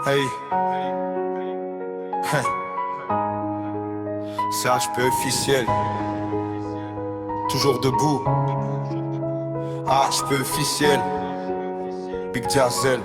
Hey, hey. C'est HP officiel. Toujours debout. HP officiel. Big Jazzel.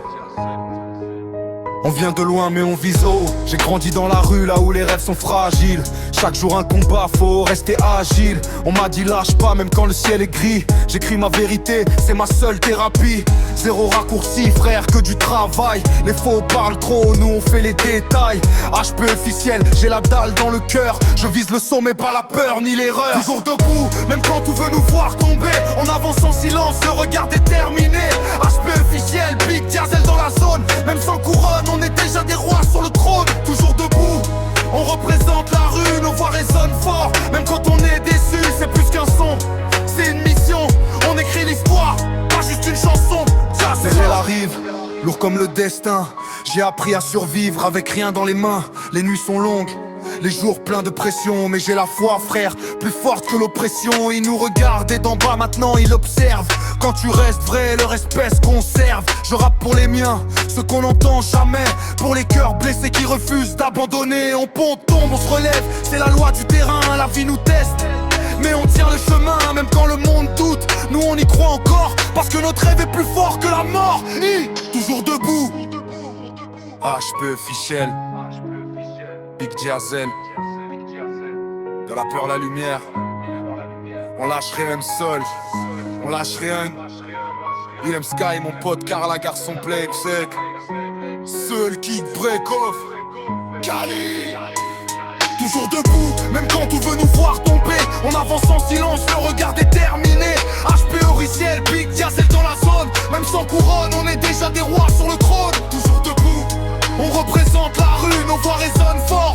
On vient de loin mais on vise haut. J'ai grandi dans la rue là où les rêves sont fragiles. Chaque jour un combat, faut rester agile. On m'a dit lâche pas même quand le ciel est gris. J'écris ma vérité, c'est ma seule thérapie. Zéro raccourci frère, que du travail. Les faux parlent trop, nous on fait les détails. HP officiel, j'ai la dalle dans le cœur. Je vise le sommet, pas la peur ni l'erreur. Toujours debout, même quand tout veut nous voir tomber. On avance en silence, le regard déterminé. HP officiel, Big Jazzel dans la zone. Même sans couronne, on est déjà des rois sur le trône. Toujours debout, on représente la rue, nos voix résonnent fort. Même quand on est déçu, c'est plus qu'un son, c'est une mission. On écrit l'histoire, pas juste une chanson. Elle arrive, lourd comme le destin. J'ai appris à survivre avec rien dans les mains. Les nuits sont longues, les jours pleins de pression. Mais j'ai la foi frère, plus forte que l'oppression. Il nous regarde et d'en bas maintenant il observe. Quand tu restes vrai, leur espèce conserve. Je rappe pour les miens, ceux qu'on n'entend jamais. Pour les cœurs blessés qui refusent d'abandonner. On pond, tombe, on se relève, c'est la loi du terrain. La vie nous teste, mais on tient le chemin. Même quand le monde doute, nous on y croit encore. Parce que notre rêve est plus fort que la mort. Toujours debout. HP officiel, Big Jazzel. De la peur la lumière. On lâche rien seul, on lâche rien. Willem Sky, mon pote Carla, garçon play sec. Seul kick break off. Cali. Toujours debout, même quand tout veut nous voir tomber. On avance en silence, le regard déterminé. HP officiel, Big Jazzel dans la zone. Même sans couronne, on est déjà des rois sur le trône. Toujours debout, on représente la rue, nos voix résonnent fort.